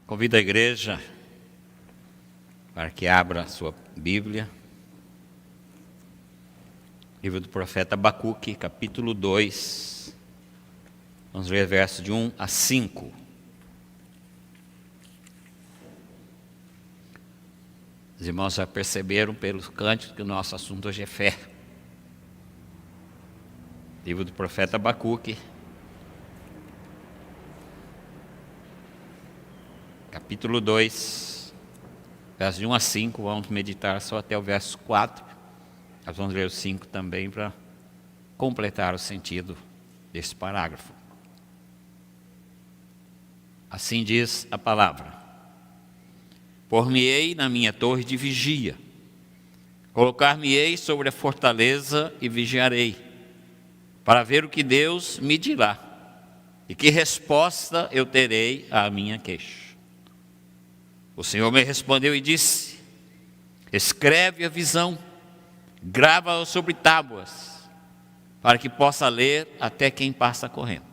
Convido a igreja para que abra a sua Bíblia. Livro do profeta Abacuque, capítulo 2. Vamos ler versos de 1 a 5. Os irmãos já perceberam pelos cânticos que o nosso assunto hoje é fé. Livro do profeta Abacuque, capítulo 2, versos de 1 a 5, vamos meditar só até o verso 4. Nós vamos ler o 5 também para completar o sentido desse parágrafo. Assim diz a palavra: Por-me-ei na minha torre de vigia, colocar-me-ei sobre a fortaleza e vigiarei, para ver o que Deus me dirá e que resposta eu terei à minha queixa. O Senhor me respondeu e disse: Escreve a visão, grava-a sobre tábuas, para que possa ler até quem passa correndo.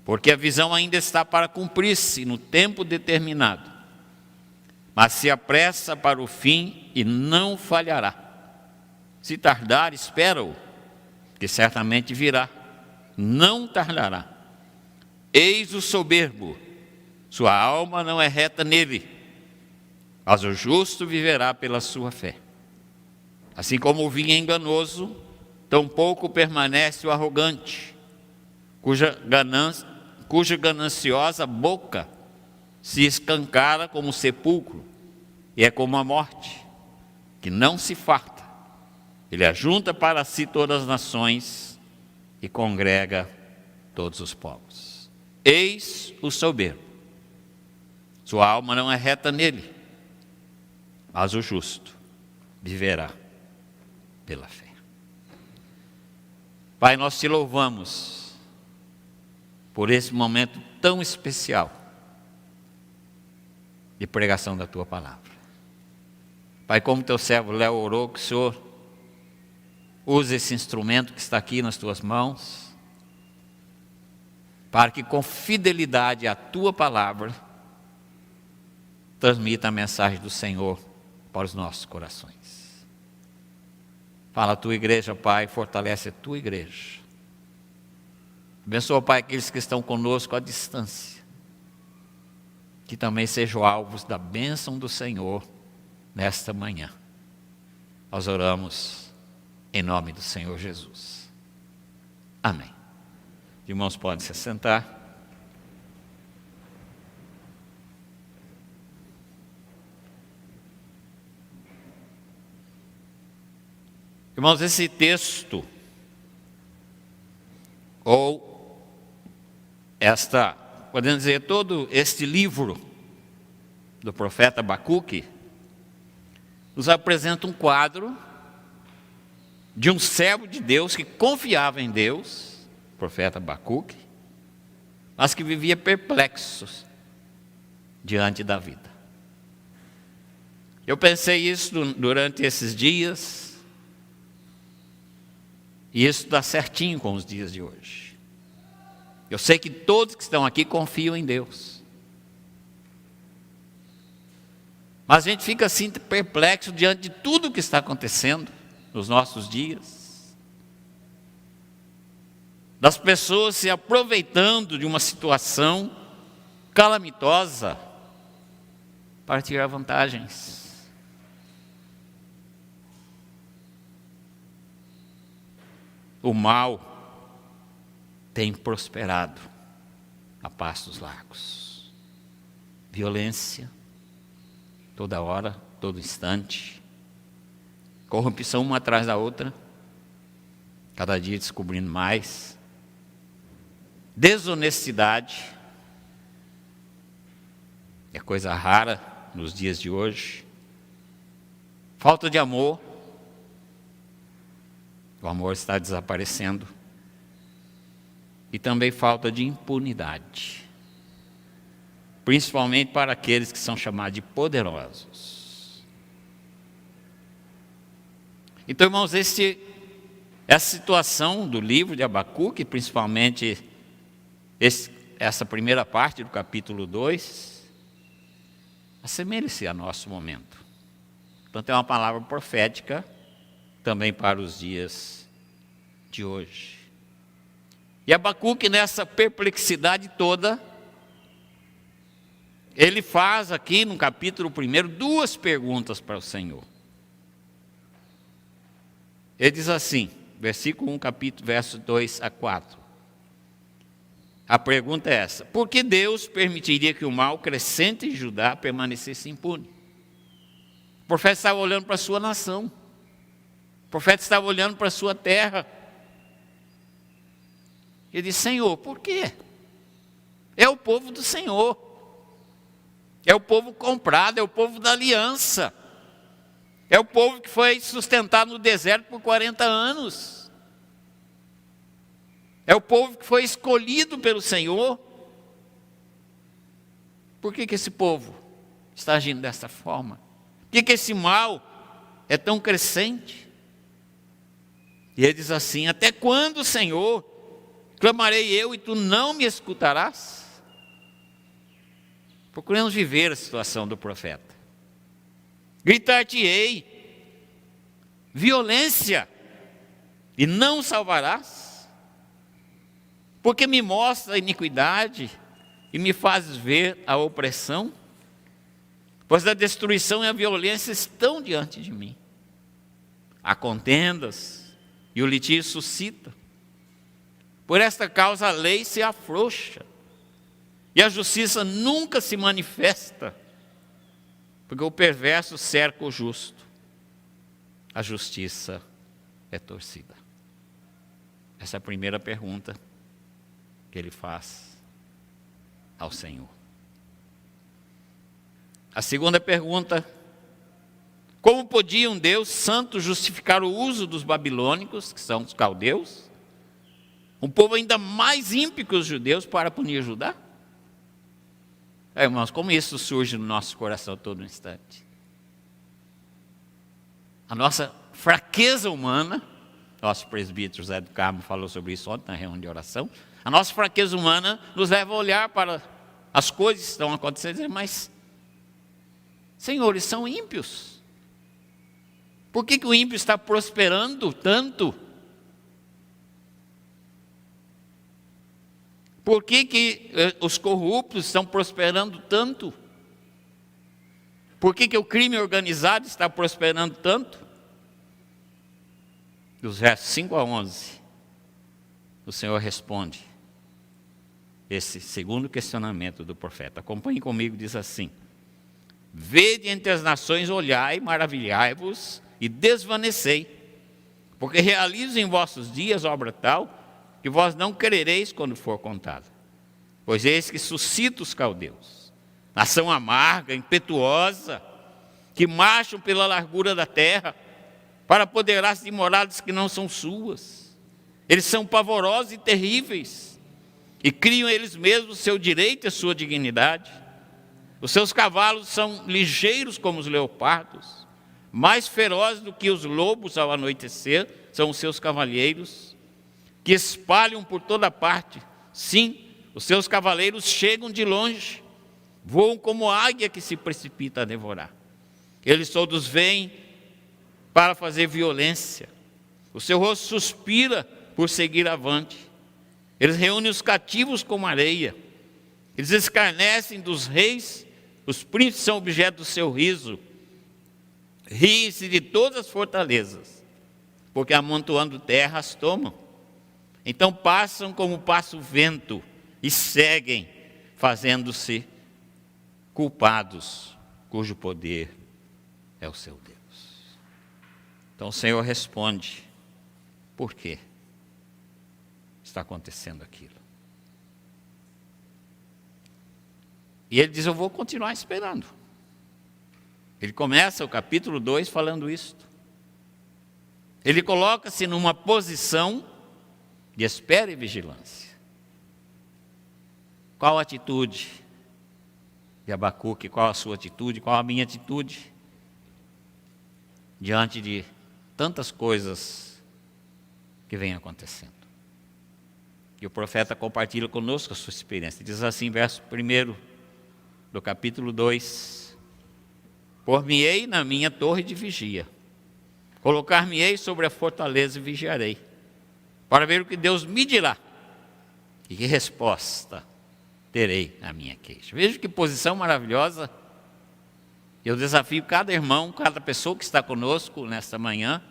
Porque a visão ainda está para cumprir-se no tempo determinado, mas se apressa para o fim e não falhará. Se tardar, espera-o, que certamente virá, não tardará. Eis o soberbo, sua alma não é reta nele, mas o justo viverá pela sua fé. Assim como o vinho é enganoso, tampouco permanece o arrogante, cuja gananciosa boca se escancara como sepulcro, e é como a morte, que não se farta. Ele ajunta para si todas as nações e congrega todos os povos. Eis o soberbo, sua alma não é reta nele, mas o justo viverá pela fé. Pai, nós te louvamos por esse momento tão especial de pregação da tua palavra. Pai, como teu servo Léo orou, que o Senhor use esse instrumento que está aqui nas tuas mãos, para que com fidelidade à tua palavra transmita a mensagem do Senhor para os nossos corações. Fala a tua igreja, Pai, fortalece a tua igreja. Abençoa, Pai, aqueles que estão conosco à distância, que também sejam alvos da bênção do Senhor nesta manhã. Nós oramos em nome do Senhor Jesus. Amém. Irmãos, podem se assentar. Irmãos, esse texto, ou podemos dizer, todo este livro do profeta Abacuque, nos apresenta um quadro de um servo de Deus que confiava em Deus, o profeta Abacuque, mas que vivia perplexo diante da vida. Eu pensei isso durante esses dias, e isso dá certinho com os dias de hoje. Eu sei que todos que estão aqui confiam em Deus. Mas a gente fica assim perplexo diante de tudo que está acontecendo nos nossos dias. Das pessoas se aproveitando de uma situação calamitosa para tirar vantagens. O mal tem prosperado a pastos largos. Violência, toda hora, todo instante. Corrupção uma atrás da outra, cada dia descobrindo mais. Desonestidade, é coisa rara nos dias de hoje. Falta de amor. O amor está desaparecendo. E também falta de impunidade. Principalmente para aqueles que são chamados de poderosos. Então, irmãos, essa situação do livro de Abacuque, principalmente essa primeira parte do capítulo 2 assemelha-se a nosso momento. Portanto, é uma palavra profética também para os dias de hoje. E Abacuque, nessa perplexidade toda, ele faz aqui no capítulo 1 duas perguntas para o Senhor. Ele diz assim, versículo 1, capítulo, versos 2 a 4. A pergunta é essa: por que Deus permitiria que o mal crescente em Judá permanecesse impune? O profeta estava olhando para a sua nação. O profeta estava olhando para a sua terra. Ele disse: Senhor, por quê? É o povo do Senhor. É o povo comprado, é o povo da aliança. É o povo que foi sustentado no deserto por 40 anos. É o povo que foi escolhido pelo Senhor. Por que esse povo está agindo dessa forma? Por que esse mal é tão crescente? E ele diz assim: até quando, Senhor, clamarei eu e tu não me escutarás? Procuramos viver a situação do profeta. Gritar-te-ei violência e não salvarás? Porque me mostra a iniquidade e me fazes ver a opressão? Pois a destruição e a violência estão diante de mim. Há contendas e o litígio suscita. Por esta causa a lei se afrouxa e a justiça nunca se manifesta, porque o perverso cerca o justo, a justiça é torcida. Essa é a primeira pergunta que ele faz ao Senhor. A segunda pergunta: como podia um Deus santo justificar o uso dos babilônicos, que são os caldeus, um povo ainda mais ímpio que os judeus, para punir Judá? Irmãos, como isso surge no nosso coração todo instante? A nossa fraqueza humana, nosso presbítero José do Carmo falou sobre isso ontem na reunião de oração, a nossa fraqueza humana nos leva a olhar para as coisas que estão acontecendo e dizer: mas, Senhor, eles são ímpios. Por que o ímpio está prosperando tanto? Por que os corruptos estão prosperando tanto? Por que o crime organizado está prosperando tanto? Dos versos 5 a 11, o Senhor responde esse segundo questionamento do profeta. Acompanhe comigo, diz assim: vede entre as nações, olhai, maravilhai-vos e desvanecei, porque realizo em vossos dias obra tal, que vós não crereis quando for contada. Pois eis que suscita os caldeus, nação amarga, impetuosa, que marcham pela largura da terra, para apoderar-se de moradas que não são suas. Eles são pavorosos e terríveis, e criam eles mesmos o seu direito e a sua dignidade. Os seus cavalos são ligeiros como os leopardos, mais ferozes do que os lobos ao anoitecer, são os seus cavalheiros, que espalham por toda parte. Sim, os seus cavaleiros chegam de longe, voam como águia que se precipita a devorar. Eles todos vêm para fazer violência. O seu rosto suspira por seguir avante. Eles reúnem os cativos como areia. Eles escarnecem dos reis, os príncipes são objeto do seu riso. Riem-se de todas as fortalezas, porque amontoando terra as tomam. Então passam como passa o vento e seguem, fazendo-se culpados, cujo poder é o seu Deus. Então o Senhor responde: por que está acontecendo aquilo? E ele diz: eu vou continuar esperando. Ele começa o capítulo 2 falando isto. Ele coloca-se numa posição de espera e vigilância. Qual a atitude de Abacuque? Qual a sua atitude? Qual a minha atitude? Diante de tantas coisas que vêm acontecendo. E o profeta compartilha conosco a sua experiência. Diz assim, verso 1 do capítulo 2: Por-me-ei na minha torre de vigia, colocar-me-ei sobre a fortaleza e vigiarei, para ver o que Deus me dirá e que resposta terei à minha queixa. Veja que posição maravilhosa. Eu desafio cada irmão, cada pessoa que está conosco nesta manhã,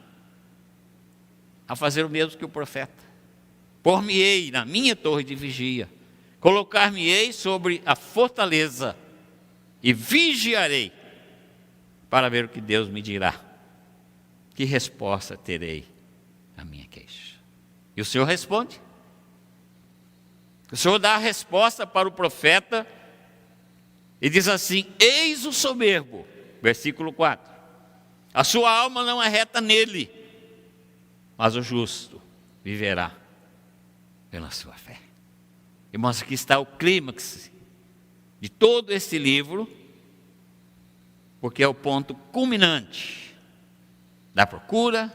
a fazer o mesmo que o profeta. Por-me-ei na minha torre de vigia, colocar-me-ei sobre a fortaleza e vigiarei, para ver o que Deus me dirá. Que resposta terei à minha queixa? E o Senhor responde. O Senhor dá a resposta para o profeta e diz assim: eis o soberbo, versículo 4. A sua alma não é reta nele, mas o justo viverá pela sua fé. Irmãos, aqui está o clímax de todo esse livro, porque é o ponto culminante da procura,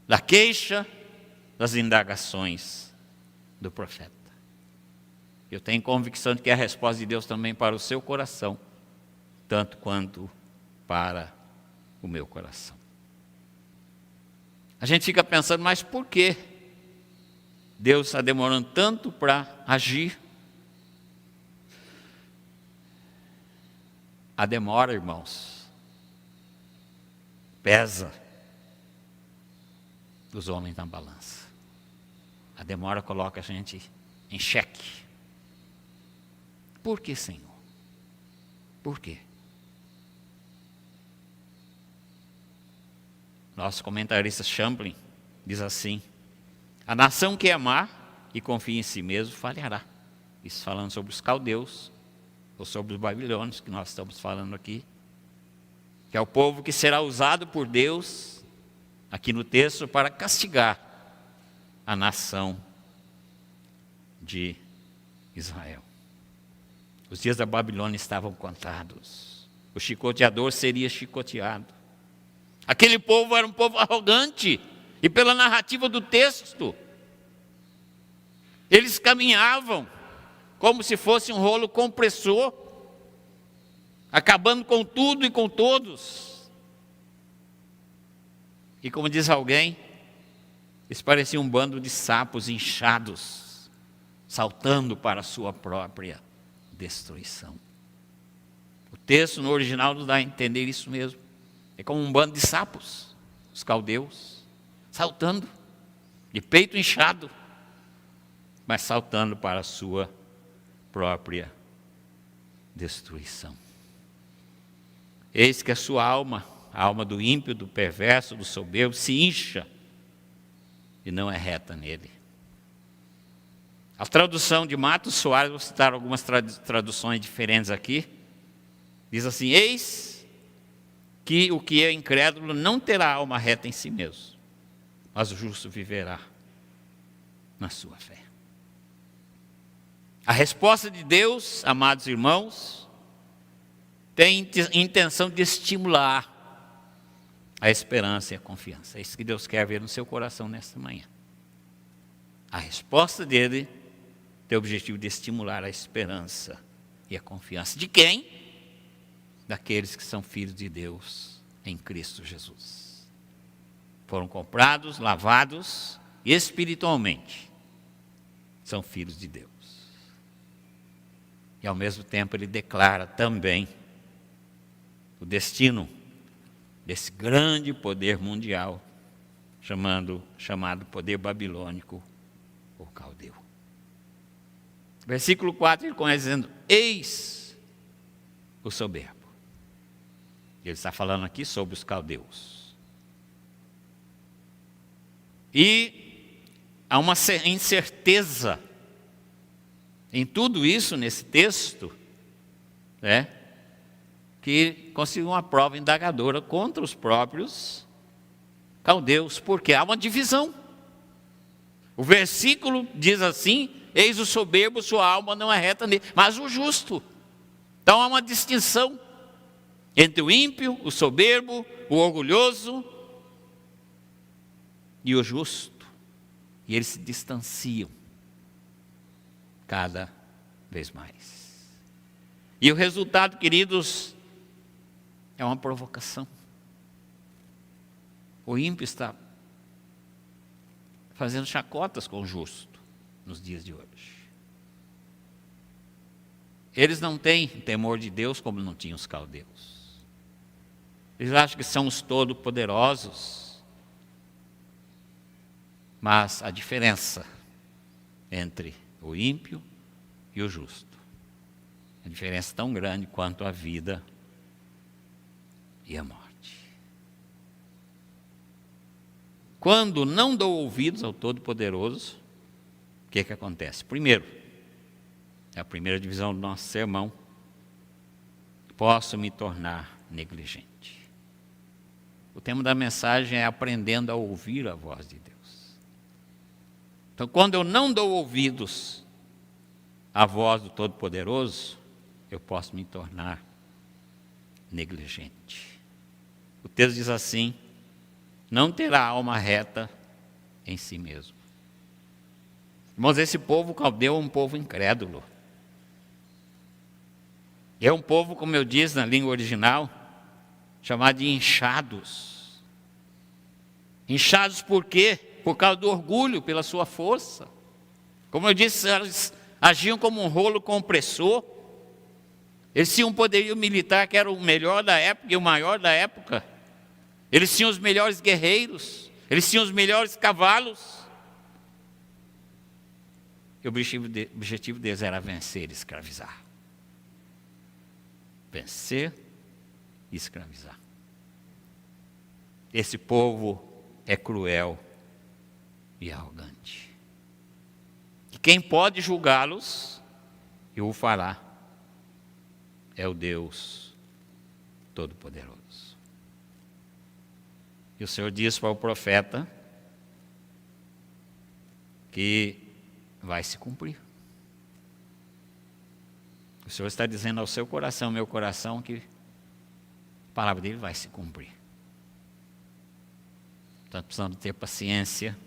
da queixa, das indagações do profeta. Eu tenho convicção de que é a resposta de Deus também para o seu coração, tanto quanto para o meu coração. A gente fica pensando, mas por que Deus está demorando tanto para agir? A demora, irmãos, pesa os homens na balança. A demora coloca a gente em xeque. Por que, Senhor? Por quê? Nosso comentarista Champlin diz assim: a nação que amar e confia em si mesmo falhará. Isso falando sobre os caldeus, ou sobre os babilônios, que nós estamos falando aqui. Que é o povo que será usado por Deus, aqui no texto, para castigar a nação de Israel. Os dias da Babilônia estavam contados. O chicoteador seria chicoteado. Aquele povo era um povo arrogante. E pela narrativa do texto, eles caminhavam como se fosse um rolo compressor, acabando com tudo e com todos. E como diz alguém, eles pareciam um bando de sapos inchados, saltando para a sua própria destruição. O texto no original nos dá a entender isso mesmo. É como um bando de sapos, os caldeus, saltando, de peito inchado, mas saltando para a sua própria destruição. Eis que a sua alma, a alma do ímpio, do perverso, do soberbo, se incha e não é reta nele. A tradução de Matos Soares, vou citar algumas traduções diferentes aqui, diz assim: eis que o que é incrédulo não terá alma reta em si mesmo, mas o justo viverá na sua fé. A resposta de Deus, amados irmãos, tem intenção de estimular a esperança e a confiança. É isso que Deus quer ver no seu coração nesta manhã. A resposta dele tem o objetivo de estimular a esperança e a confiança. De quem? Daqueles que são filhos de Deus em Cristo Jesus. Foram comprados, lavados e espiritualmente são filhos de Deus. E ao mesmo tempo ele declara também o destino desse grande poder mundial, chamado poder babilônico ou caldeu. Versículo 4, ele começa dizendo: eis o soberbo. Ele está falando aqui sobre os caldeus. E há uma incerteza em tudo isso, nesse texto, que consiga uma prova indagadora contra os próprios caldeus, porque há uma divisão. O versículo diz assim: eis o soberbo, sua alma não é reta nele, mas o justo. Então há uma distinção entre o ímpio, o soberbo, o orgulhoso e o justo. E eles se distanciam cada vez mais. E o resultado, queridos, é uma provocação. O ímpio está fazendo chacotas com o justo nos dias de hoje. Eles não têm temor de Deus como não tinham os caldeus. Eles acham que são os todo-poderosos. Mas a diferença entre o ímpio e o justo, a diferença tão grande quanto a vida e a morte. Quando não dou ouvidos ao Todo-Poderoso, o que acontece? Primeiro, é a primeira divisão do nosso sermão, posso me tornar negligente. O tema da mensagem é aprendendo a ouvir a voz de Deus. Então, quando eu não dou ouvidos à voz do Todo-Poderoso, eu posso me tornar negligente. O texto diz assim: não terá alma reta em si mesmo. Irmãos, esse povo caldeu é um povo incrédulo. É um povo, como eu disse na língua original, chamado de inchados. Inchados por quê? Por causa do orgulho, pela sua força. Como eu disse, eles agiam como um rolo compressor. Eles tinham um poderio militar que era o melhor da época e o maior da época. Eles tinham os melhores guerreiros. Eles tinham os melhores cavalos. E o objetivo deles era vencer e escravizar. Vencer e escravizar. Esse povo é cruel e arrogante. E quem pode julgá-los, e o fará, é o Deus Todo-Poderoso. E o Senhor diz para o profeta que vai se cumprir. O Senhor está dizendo ao seu coração, meu coração, que a palavra dele vai se cumprir. Está precisando ter paciência,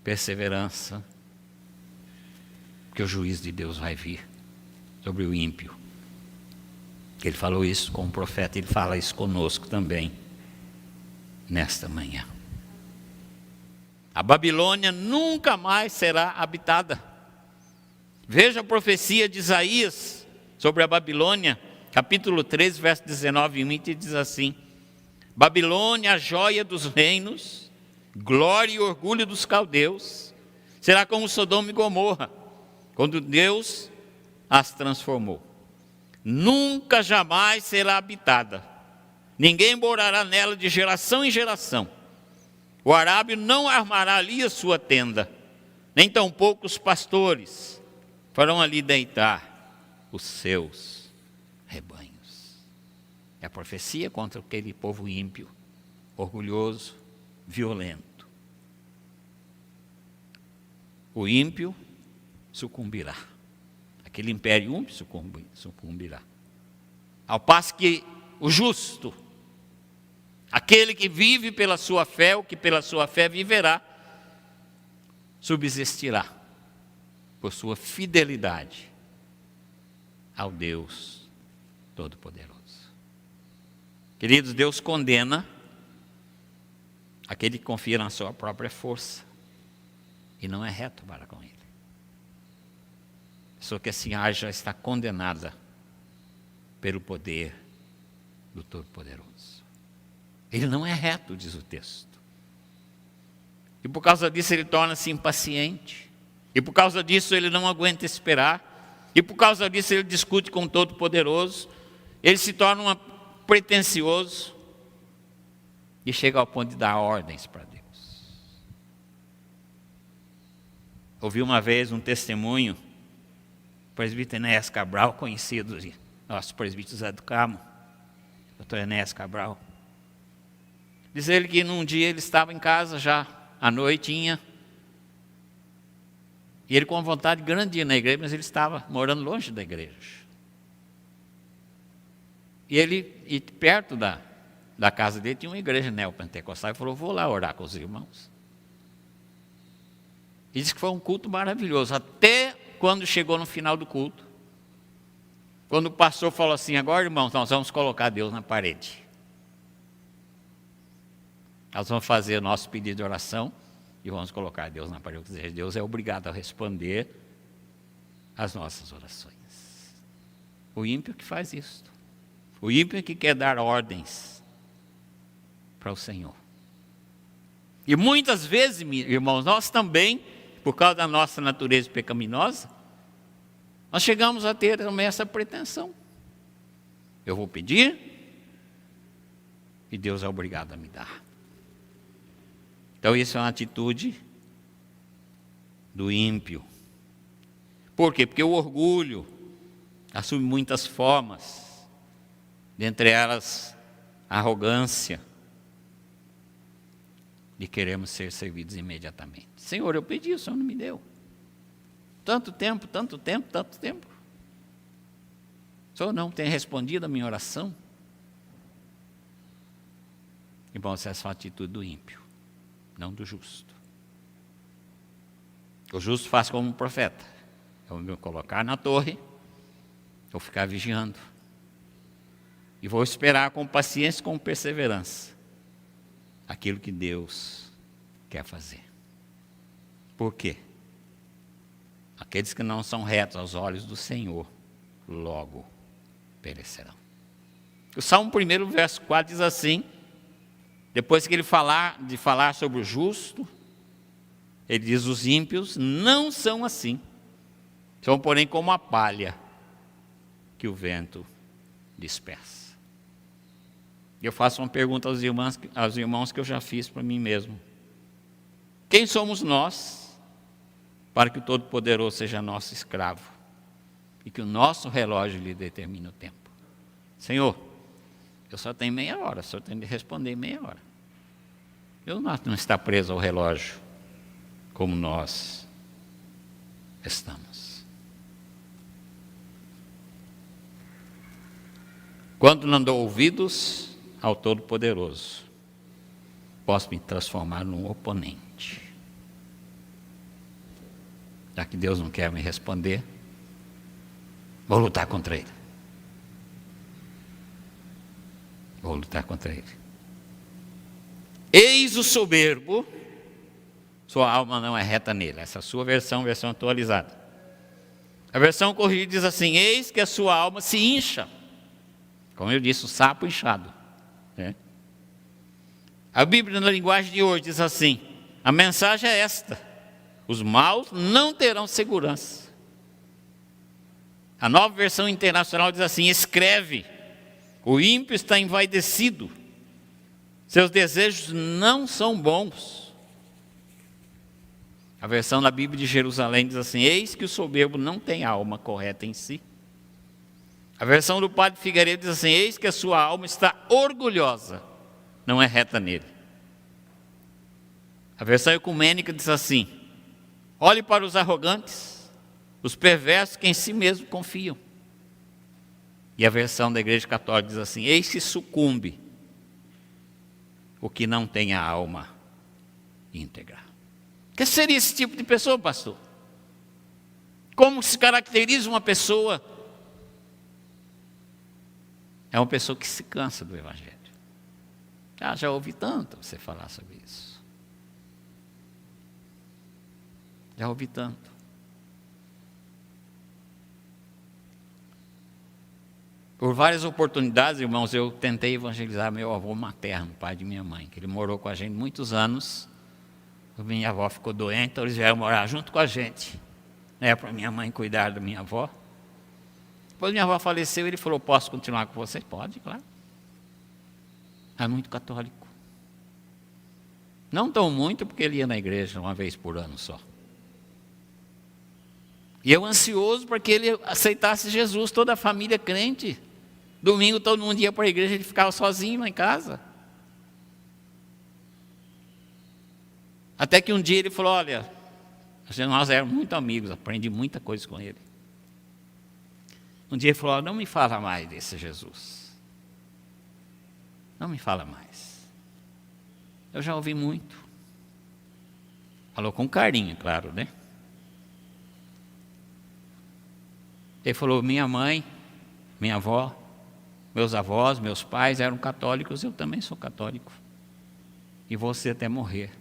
perseverança, porque o juízo de Deus vai vir sobre o ímpio. Ele falou isso com o profeta, ele fala isso conosco também, nesta manhã. A Babilônia nunca mais será habitada. Veja a profecia de Isaías sobre a Babilônia, capítulo 13, verso 19 e 20, diz assim: Babilônia, a joia dos reinos, glória e orgulho dos caldeus, será como Sodoma e Gomorra, quando Deus as transformou. Nunca jamais será habitada, ninguém morará nela de geração em geração. O arábio não armará ali a sua tenda, nem tampouco os pastores farão ali deitar os seus rebanhos. É a profecia contra aquele povo ímpio, orgulhoso, violento. O ímpio sucumbirá. Aquele império ímpio sucumbirá. Ao passo que o justo, aquele que vive pela sua fé, o que pela sua fé viverá, subsistirá por sua fidelidade ao Deus Todo-Poderoso. Queridos, Deus condena aquele que confia na sua própria força e não é reto para com ele. A pessoa que assim age já está condenada pelo poder do Todo-Poderoso. Ele não é reto, diz o texto. E por causa disso ele torna-se impaciente. E por causa disso ele não aguenta esperar. E por causa disso ele discute com o Todo-Poderoso. Ele se torna pretensioso. E chega ao ponto de dar ordens para Deus. Ouvi uma vez um testemunho, o presbítero Enéas Cabral, conhecido de nosso presbítero Zé do Carmo, doutor Enéas Cabral. Diz ele que num dia ele estava em casa já, à noitinha, e ele com vontade grande de ir na igreja, mas ele estava morando longe da igreja. E perto da casa dele tinha uma igreja neopentecostal, e falou, vou lá orar com os irmãos. E disse que foi um culto maravilhoso, até quando chegou no final do culto, quando o pastor falou assim: agora, irmãos, nós vamos colocar Deus na parede. Nós vamos fazer o nosso pedido de oração e vamos colocar Deus na parede. Ou seja, Deus é obrigado a responder às nossas orações. O ímpio que faz isso. O ímpio que quer dar ordens para o Senhor. E muitas vezes, irmãos, nós também, por causa da nossa natureza pecaminosa, nós chegamos a ter também essa pretensão. Eu vou pedir e Deus é obrigado a me dar. Então isso é uma atitude do ímpio. Por quê? Porque o orgulho assume muitas formas, dentre elas a arrogância de queremos ser servidos imediatamente. Senhor, eu pedi, o Senhor não me deu. Tanto tempo. O Senhor não tem respondido a minha oração. Irmãos, essa é a atitude do ímpio, não do justo. O justo faz como um profeta. Eu vou me colocar na torre, vou ficar vigiando. E vou esperar com paciência e com perseverança aquilo que Deus quer fazer. Por quê? Aqueles que não são retos aos olhos do Senhor, logo perecerão. O Salmo 1, verso 4 diz assim, depois que ele falar sobre o justo, ele diz: os ímpios não são assim, são porém como a palha que o vento dispersa. Eu faço uma pergunta aos irmãos que eu já fiz para mim mesmo. Quem somos nós para que o Todo-Poderoso seja nosso escravo e que o nosso relógio lhe determine o tempo? Senhor, eu só tenho meia hora, só tenho de responder meia hora. Eu não estou preso ao relógio como nós estamos. Quando não dou ouvidos ao Todo-Poderoso, posso me transformar num oponente. Já que Deus não quer me responder, vou lutar contra Ele. Vou lutar contra Ele. Eis o soberbo, sua alma não é reta nele. Essa é a sua versão atualizada. A versão corrigida diz assim: eis que a sua alma se incha. Como eu disse, o sapo inchado. A Bíblia, na linguagem de hoje, diz assim: a mensagem é esta: os maus não terão segurança. A Nova Versão Internacional diz assim: escreve, o ímpio está envaidecido, seus desejos não são bons. A versão da Bíblia de Jerusalém diz assim: eis que o soberbo não tem alma correta em si. A versão do Padre Figueiredo diz assim: eis que a sua alma está orgulhosa, não é reta nele. A versão ecumênica diz assim: olhe para os arrogantes, os perversos que em si mesmos confiam. E a versão da Igreja Católica diz assim: eis que sucumbe o que não tem a alma íntegra. O que seria esse tipo de pessoa, pastor? Como se caracteriza uma pessoa? É uma pessoa que se cansa do Evangelho. Já ouvi tanto você falar sobre isso. Já ouvi tanto. Por várias oportunidades, irmãos, eu tentei evangelizar meu avô materno, pai de minha mãe, que ele morou com a gente muitos anos. Minha avó ficou doente, então eles vieram morar junto com a gente, para minha mãe cuidar da minha avó. Depois minha avó faleceu, ele falou: posso continuar com você? Pode, claro. É muito católico. Não tão muito, porque ele ia na igreja uma vez por ano só. E eu ansioso para que ele aceitasse Jesus, toda a família crente. Domingo todo mundo ia para a igreja, ele ficava sozinho lá em casa. Até que um dia ele falou: olha, nós éramos muito amigos, aprendi muita coisa com ele. Um dia ele falou: não me fala mais desse Jesus. Não me fala mais. Eu já ouvi muito. Falou com carinho, claro, né? Ele falou, minha mãe, minha avó, meus avós, meus pais eram católicos, eu também sou católico. E você até morrer.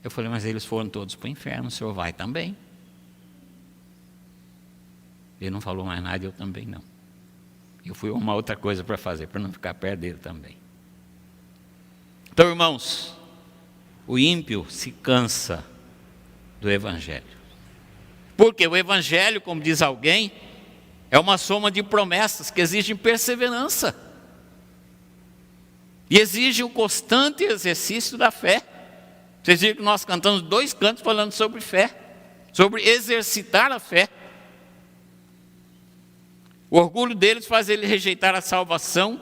Eu falei, mas eles foram todos para o inferno, o senhor vai também. Ele não falou mais nada, eu também não. Eu fui uma outra coisa para fazer, para não ficar perto dele também. Então, irmãos, o ímpio se cansa do Evangelho. Porque o Evangelho, como diz alguém, é uma soma de promessas que exigem perseverança. E exige o constante exercício da fé. Vocês viram que nós cantamos 2 cantos falando sobre fé, sobre exercitar a fé. O orgulho deles faz ele rejeitar a salvação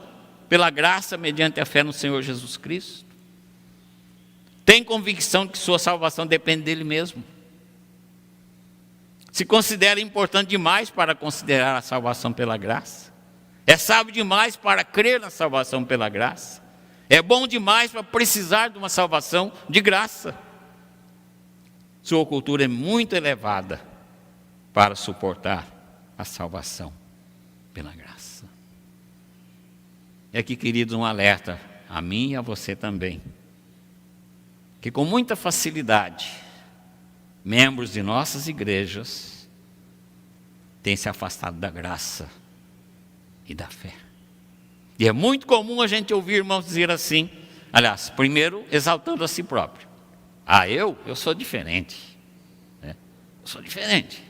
pela graça mediante a fé no Senhor Jesus Cristo. Tem convicção de que sua salvação depende dele mesmo. Se considera importante demais para considerar a salvação pela graça. É sábio demais para crer na salvação pela graça. É bom demais para precisar de uma salvação de graça. Sua cultura é muito elevada para suportar a salvação pela graça. E aqui, queridos, um alerta a mim e a você também. Que com muita facilidade, membros de nossas igrejas têm se afastado da graça e da fé. E é muito comum a gente ouvir irmãos dizer assim, aliás, primeiro exaltando a si próprio. Eu sou diferente. Eu sou diferente.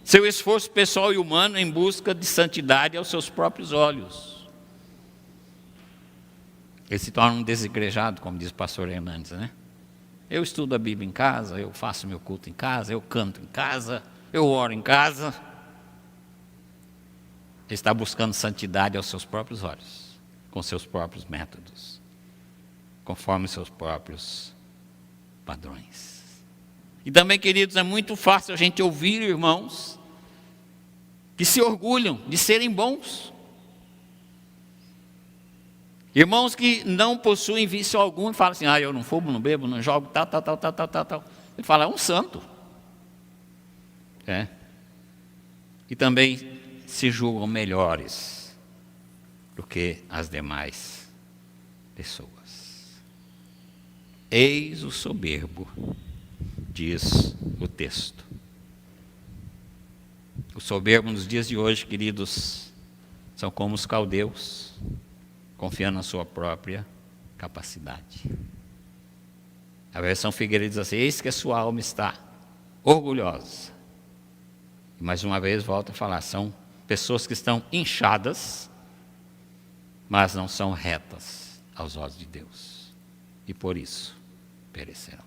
Seu esforço pessoal e humano em busca de santidade aos seus próprios olhos. Ele se torna um desigrejado, como diz o pastor Hernandes, né? Eu estudo a Bíblia em casa, eu faço meu culto em casa, eu canto em casa, eu oro em casa. Ele está buscando santidade aos seus próprios olhos, com seus próprios métodos, conforme seus próprios padrões. E também, queridos, é muito fácil a gente ouvir irmãos que se orgulham de serem bons. Irmãos que não possuem vício algum e falam assim, eu não fumo, não bebo, não jogo, tal. Ele fala, é um santo. E também se julgam melhores do que as demais pessoas. Eis o soberbo, diz o texto. O soberbo nos dias de hoje, queridos, são como os caldeus, confiando na sua própria capacidade. A versão Figueiredo diz assim, eis que a sua alma está orgulhosa. E mais uma vez volta a falar, são pessoas que estão inchadas, mas não são retas aos olhos de Deus. E por isso perecerão.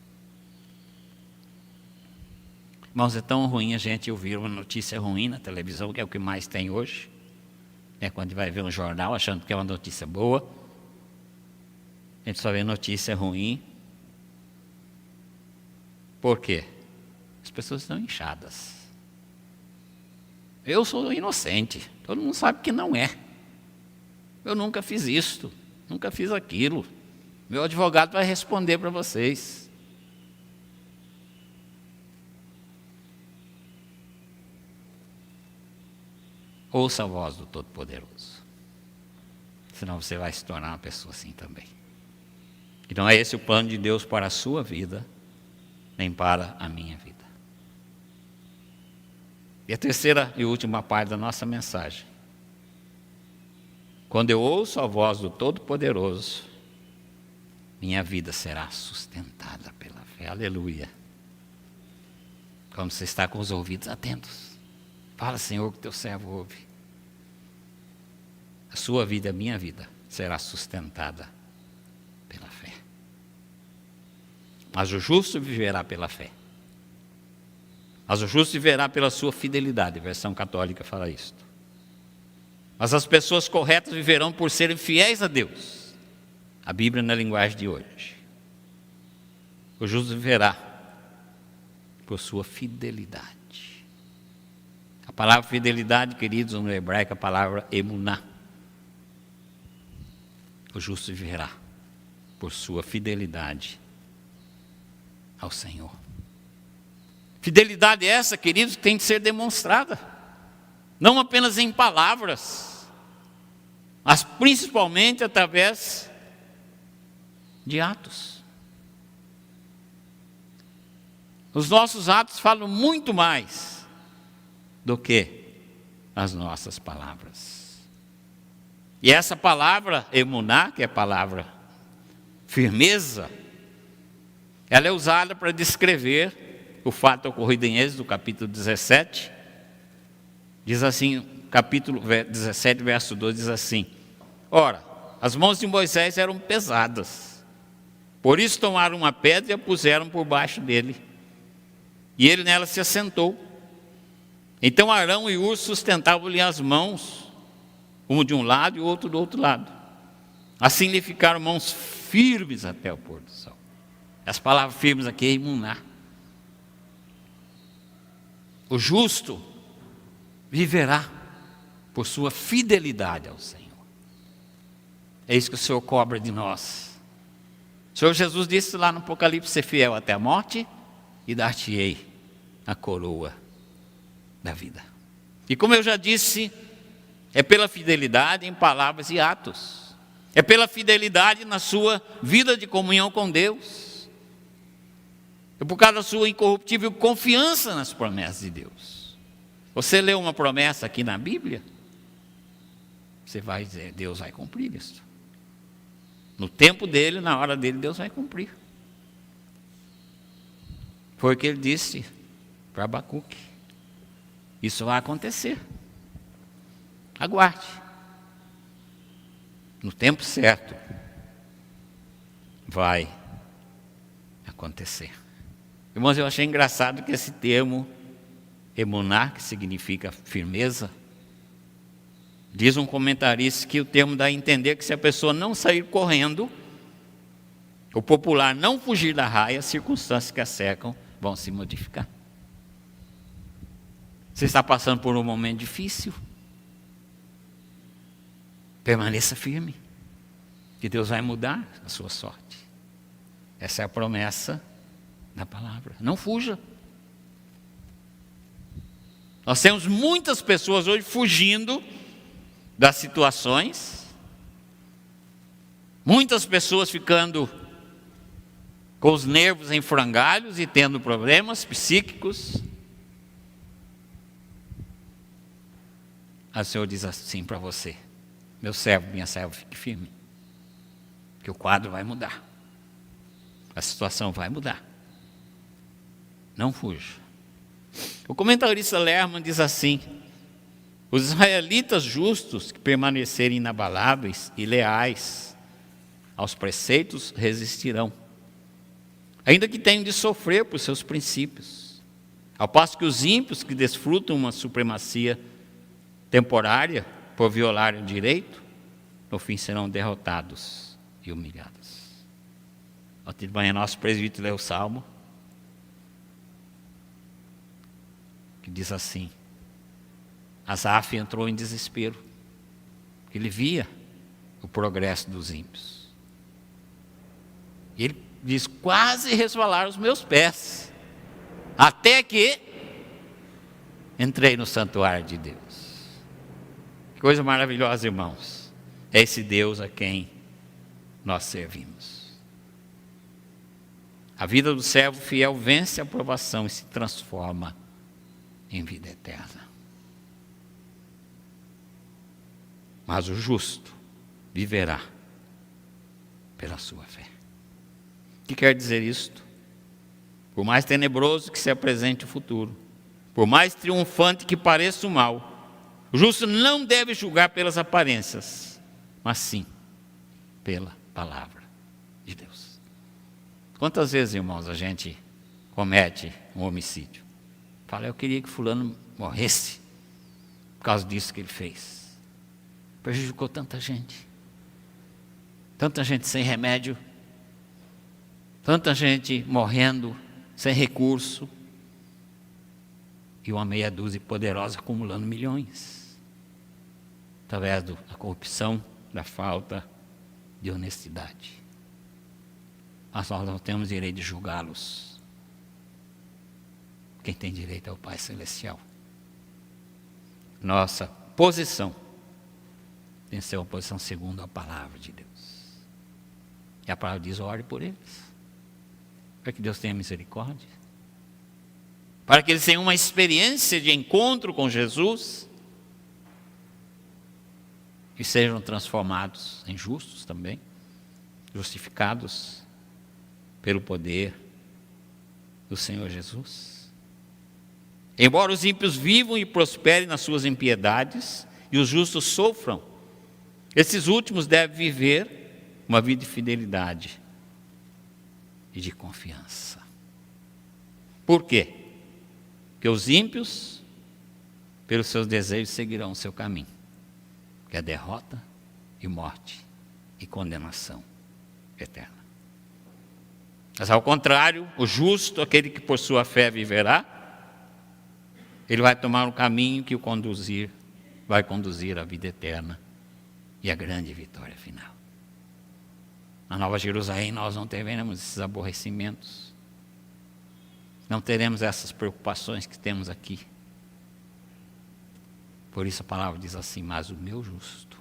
Irmãos, é tão ruim a gente ouvir uma notícia ruim na televisão, que é o que mais tem hoje. Quando vai ver um jornal achando que é uma notícia boa, a gente só vê notícia ruim. Por quê? As pessoas estão inchadas. Eu sou inocente, todo mundo sabe que não é. Eu nunca fiz isto, nunca fiz aquilo. Meu advogado vai responder para vocês. Ouça a voz do Todo-Poderoso. Senão você vai se tornar uma pessoa assim também. E não é esse o plano de Deus para a sua vida, nem para a minha vida. E a terceira e última parte da nossa mensagem. Quando eu ouço a voz do Todo-Poderoso, minha vida será sustentada pela fé. Aleluia. Quando você está com os ouvidos atentos. Fala, Senhor, que teu servo ouve. A sua vida, a minha vida, será sustentada pela fé. Mas o justo viverá pela fé. Mas o justo viverá pela sua fidelidade. A versão católica fala isto. Mas as pessoas corretas viverão por serem fiéis a Deus. A Bíblia na linguagem de hoje. O justo viverá por sua fidelidade. A palavra fidelidade, queridos, no hebraico, a palavra emuná. O justo viverá por sua fidelidade ao Senhor. Fidelidade essa, queridos, que tem de ser demonstrada, não apenas em palavras, mas principalmente através de atos. Os nossos atos falam muito mais do que as nossas palavras. E essa palavra, emuná, que é a palavra firmeza, ela é usada para descrever o fato ocorrido em Êxodo, capítulo 17. Diz assim, capítulo 17, verso 2, diz assim: ora, as mãos de Moisés eram pesadas, por isso tomaram uma pedra e a puseram por baixo dele, e ele nela se assentou. Então Arão e Hur sustentavam-lhe as mãos, um de um lado e o outro do outro lado. Assim lhe ficaram mãos firmes até o pôr do sol. As palavras firmes aqui é emuná. O justo viverá por sua fidelidade ao Senhor. É isso que o Senhor cobra de nós. O Senhor Jesus disse lá no Apocalipse: ser fiel até a morte e dar-te-ei a coroa da vida. E como eu já disse, é pela fidelidade em palavras e atos. É pela fidelidade na sua vida de comunhão com Deus. É por causa da sua incorruptível confiança nas promessas de Deus. Você lê uma promessa aqui na Bíblia, você vai dizer: Deus vai cumprir isso. No tempo dele, na hora dele, Deus vai cumprir. Foi o que ele disse para Abacuque. Isso vai acontecer. Aguarde. No tempo certo, vai acontecer. Irmãos, eu achei engraçado que esse termo emuná, que significa firmeza, diz um comentarista que o termo dá a entender que se a pessoa não sair correndo, o popular não fugir da raia, as circunstâncias que a cercam vão se modificar. Você está passando por um momento difícil? Permaneça firme, que Deus vai mudar a sua sorte. Essa é a promessa da palavra. Não fuja. Nós temos muitas pessoas hoje fugindo das situações, muitas pessoas ficando com os nervos em frangalhos e tendo problemas psíquicos. O Senhor diz assim para você: meu servo, minha serva, fique firme, que o quadro vai mudar, a situação vai mudar. Não fuja. O comentarista Lerman diz assim: os israelitas justos que permanecerem inabaláveis e leais aos preceitos resistirão, ainda que tenham de sofrer por seus princípios, ao passo que os ímpios que desfrutam uma supremacia temporária por violar o direito, no fim serão derrotados e humilhados. Ontem de manhã nosso presbítero leu o Salmo, que diz assim: Asaf entrou em desespero, ele via o progresso dos ímpios. E ele diz: quase resvalaram os meus pés, até que entrei no santuário de Deus. Que coisa maravilhosa, irmãos. É esse Deus a quem nós servimos. A vida do servo fiel vence a provação e se transforma em vida eterna. Mas o justo viverá pela sua fé. O que quer dizer isto? Por mais tenebroso que se apresente o futuro, por mais triunfante que pareça o mal, o justo não deve julgar pelas aparências, mas sim pela palavra de Deus. Quantas vezes, irmãos, a gente comete um homicídio? Fala: eu queria que fulano morresse por causa disso que ele fez. Prejudicou tanta gente sem remédio, tanta gente morrendo sem recurso, e uma meia dúzia poderosa acumulando milhões, através da corrupção, da falta de honestidade. Mas nós não temos direito de julgá-los. quem tem direito é o Pai Celestial. Nossa posição tem que ser uma posição segundo a palavra de Deus. E a palavra diz: ore por eles, para que Deus tenha misericórdia, para que eles tenham uma experiência de encontro com Jesus e sejam transformados em justos também, justificados pelo poder do Senhor Jesus. Embora os ímpios vivam e prosperem nas suas impiedades e os justos sofram, esses últimos devem viver uma vida de fidelidade e de confiança. Por quê? Porque os ímpios, pelos seus desejos, seguirão o seu caminho, que é derrota e morte e condenação eterna. Mas ao contrário, o justo, aquele que por sua fé viverá, ele vai tomar um caminho que vai conduzir à vida eterna e à grande vitória final. Na Nova Jerusalém nós não teremos esses aborrecimentos, não teremos essas preocupações que temos aqui. Por isso a palavra diz assim: mas o meu justo,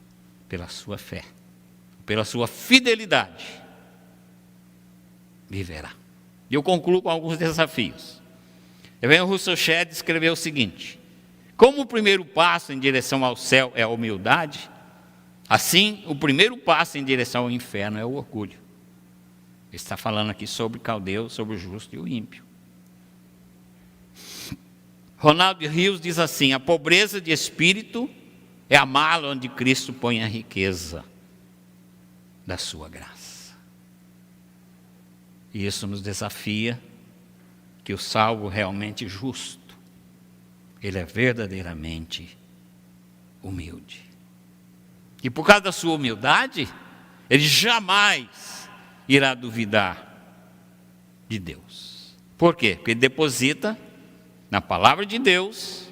pela sua fé, pela sua fidelidade, viverá. E eu concluo com alguns desafios. O Russell Shedd escreveu o seguinte: como o primeiro passo em direção ao céu é a humildade, assim o primeiro passo em direção ao inferno é o orgulho. Ele está falando aqui sobre Caldeu, sobre o justo e o ímpio. Ronald Rios diz assim: a pobreza de espírito é a mala onde Cristo põe a riqueza da sua graça. E isso nos desafia que o salvo realmente justo, ele é verdadeiramente humilde. E por causa da sua humildade, ele jamais irá duvidar de Deus. Por quê? Porque ele deposita na palavra de Deus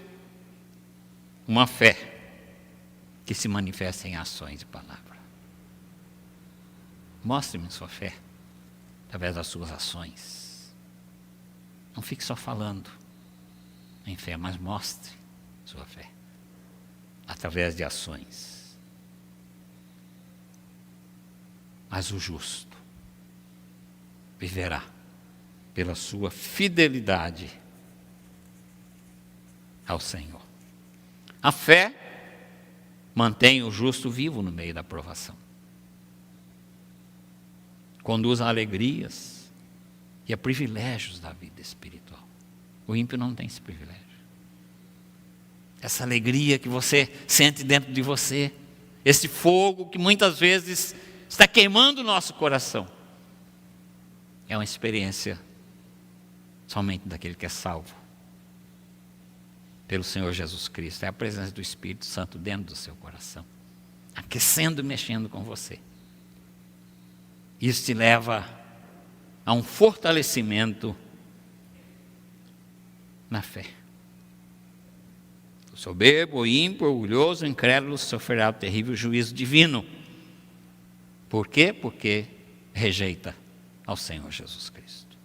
uma fé que se manifesta em ações e palavra. Mostre-me sua fé através das suas ações. Não fique só falando em fé, mas mostre sua fé através de ações. Mas o justo viverá pela sua fidelidade ao Senhor. A fé mantém o justo vivo no meio da provação. Conduz a alegrias e a privilégios da vida espiritual. O ímpio não tem esse privilégio. Essa alegria que você sente dentro de você, esse fogo que muitas vezes está queimando o nosso coração, é uma experiência somente daquele que é salvo pelo Senhor Jesus Cristo. É a presença do Espírito Santo dentro do seu coração, aquecendo e mexendo com você. Isso te leva a um fortalecimento na fé. O soberbo, o ímpio, o orgulhoso, o incrédulo sofrerá o terrível juízo divino. Por quê? Porque rejeita ao Senhor Jesus Cristo.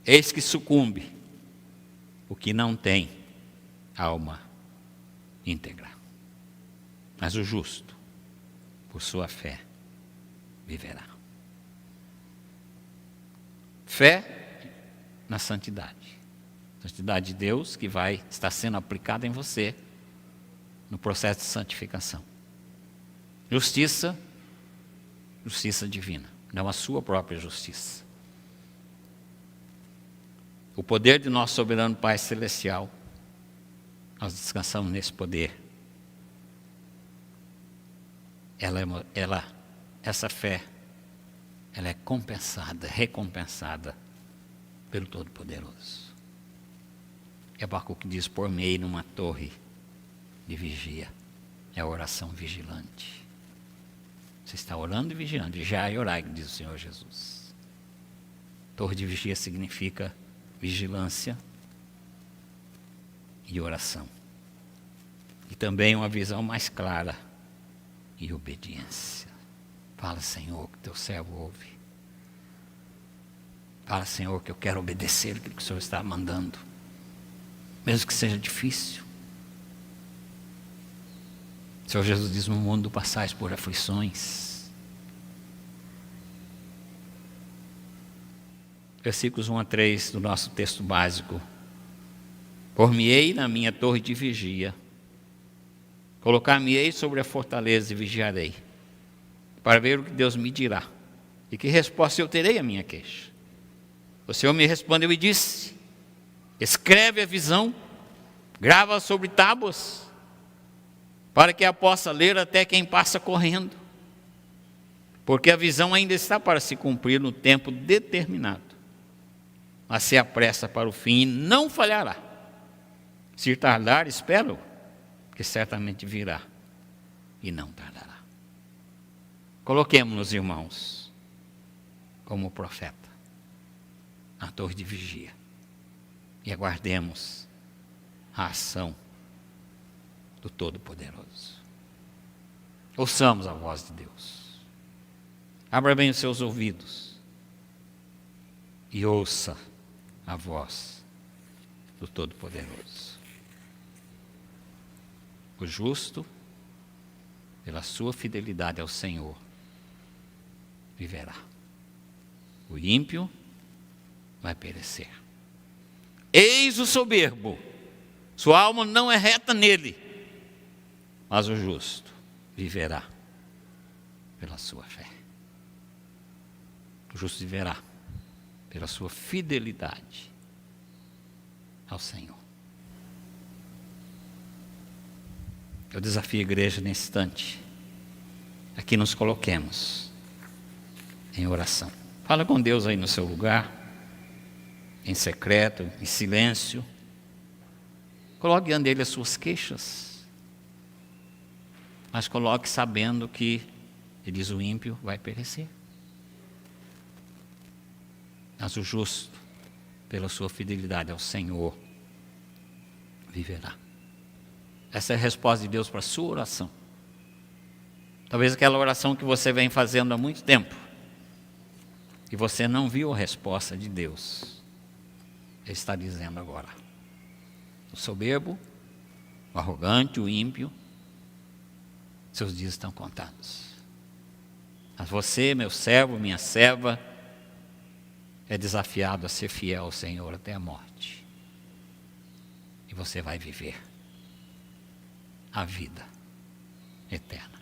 Eis que sucumbe o que não tem alma íntegra. Mas o justo, por sua fé, viverá. Fé na santidade. Santidade de Deus que vai estar sendo aplicada em você no processo de santificação. Justiça, justiça divina, não a sua própria justiça. O poder de nosso soberano Pai Celestial, nós descansamos nesse poder. Essa fé, ela é compensada, recompensada pelo Todo-Poderoso. Abacuque diz: formei numa torre de vigia. É a oração vigilante. Você está orando e vigilando. Vigiai e orai, diz o Senhor Jesus. Torre de vigia significa vigilância e oração. E também uma visão mais clara e obediência. Fala: Senhor, que teu servo ouve. Fala, Senhor, que eu quero obedecer aquilo que o Senhor está mandando, mesmo que seja difícil. O Senhor Jesus diz: no mundo passais por aflições. Versículos 1 a 3 do nosso texto básico. Por-me-ei na minha torre de vigia, colocar-me-ei sobre a fortaleza e vigiarei, para ver o que Deus me dirá, e que resposta eu terei à minha queixa. O Senhor me respondeu e disse: escreve a visão, grava sobre tábuas, para que a possa ler até quem passa correndo, porque a visão ainda está para se cumprir no tempo determinado, mas se apressa para o fim e não falhará. Se tardar, espero, que certamente virá e não tardará. Coloquemos-nos, irmãos, como profeta, na torre de vigia, e aguardemos a ação do Todo-Poderoso. Ouçamos a voz de Deus. Abra bem os seus ouvidos e ouça a voz do Todo-Poderoso. O justo, pela sua fidelidade ao Senhor, viverá. O ímpio vai perecer. Eis o soberbo, sua alma não é reta nele, mas o justo viverá pela sua fé. O justo viverá pela sua fidelidade ao Senhor. Eu desafio a igreja nesse instante, aqui nos coloquemos em oração. Fala com Deus aí no seu lugar, em secreto, em silêncio. Coloque diante dele as suas queixas, mas coloque sabendo que, ele diz, o ímpio vai perecer, mas o justo, pela sua fidelidade ao Senhor, viverá. Essa é a resposta de Deus para a sua oração. Talvez aquela oração que você vem fazendo há muito tempo, e você não viu a resposta de Deus. Ele está dizendo agora: o soberbo, o arrogante, o ímpio, seus dias estão contados. Mas você, meu servo, minha serva, é desafiado a ser fiel ao Senhor até a morte. E você vai viver a vida eterna.